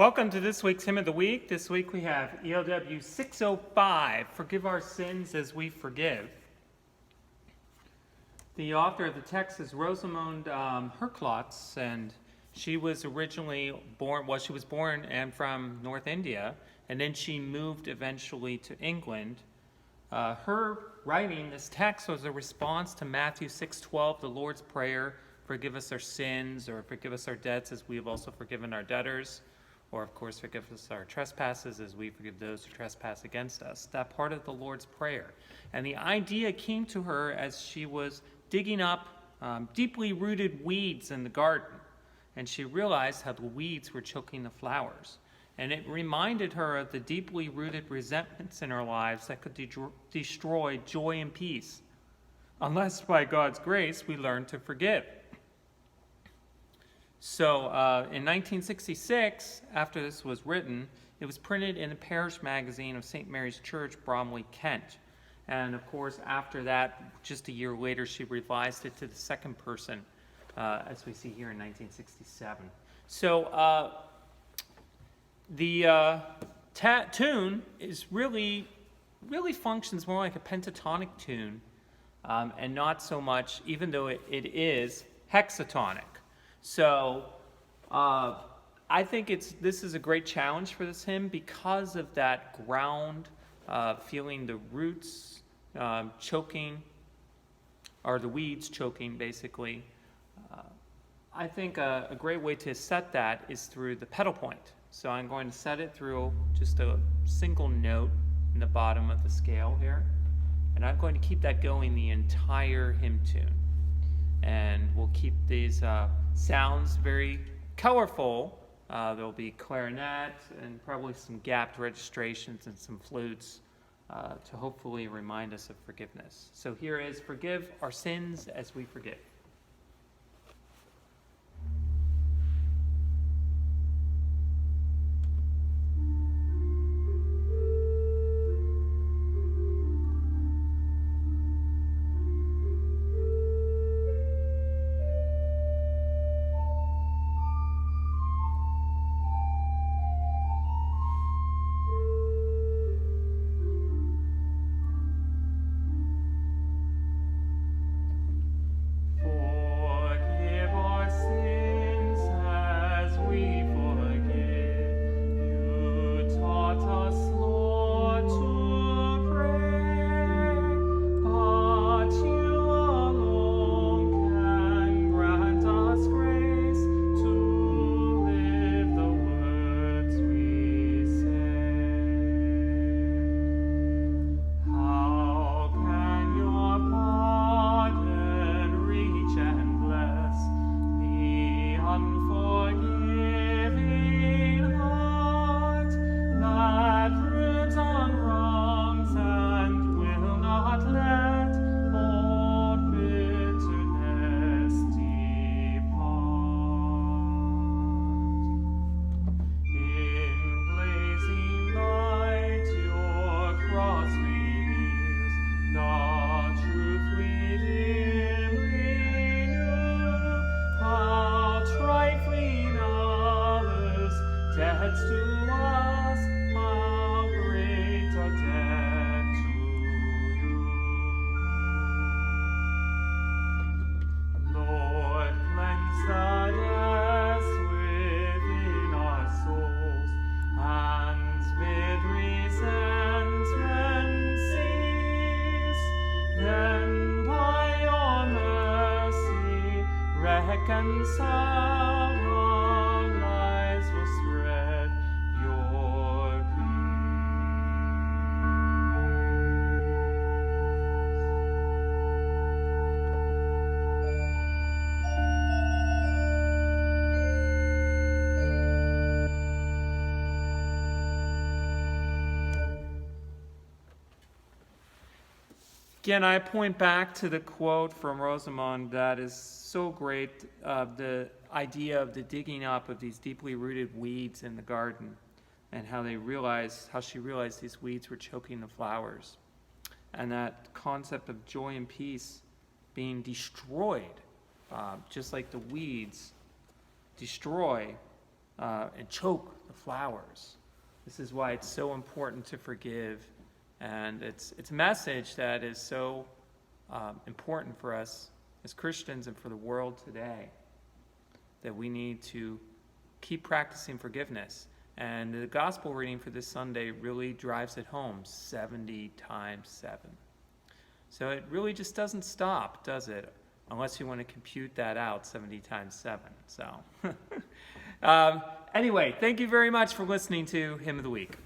Welcome to this week's Hymn of the Week. This week we have ELW 605, Forgive Our Sins as We Forgive. The author of the text is Rosamund Herklotz, and she was originally born, she was born and from North India, and then she moved eventually to England. Her writing this text was a response to Matthew 6:12, the Lord's Prayer, forgive us our sins, or forgive us our debts as we have also forgiven our debtors. Or, of course, forgive us our trespasses as we forgive those who trespass against us. That part of the Lord's Prayer. And the idea came to her as she was digging up deeply rooted weeds in the garden. And she realized how the weeds were choking the flowers. And it reminded her of the deeply rooted resentments in our lives that could destroy joy and peace, unless by God's grace we learn to forgive. So in 1966, after this was written, it was printed in the parish magazine of St. Mary's Church, Bromley, Kent. And of course, after that, just a year later, she revised it to the second person, as we see here in 1967. So the tune is really functions more like a pentatonic tune, and not so much, even though it is hexatonic. So I think this is a great challenge for this hymn because of that ground, feeling the roots choking, or the weeds choking, basically. I think a great way to set that is through the pedal point. So I'm going to set it through just a single note in the bottom of the scale here. And I'm going to keep that going the entire hymn tune. And we'll keep these sounds very colorful. There'll be clarinet and probably some gapped registrations and some flutes to hopefully remind us of forgiveness. So here is Forgive Our Sins as We Forgive. Reconcile our lives will spread your Again, I point back to the quote from Rosamund that is so great, the idea of the digging up of these deeply rooted weeds in the garden and how she realized these weeds were choking the flowers. And that concept of joy and peace being destroyed, just like the weeds destroy and choke the flowers. This is why it's so important to forgive. And it's a message that is so important for us as Christians and for the world today, that we need to keep practicing forgiveness. And the gospel reading for this Sunday really drives it home, 70 times 7. So it really just doesn't stop, does it? Unless you want to compute that out, 70 times 7. So anyway, thank you very much for listening to Hymn of the Week.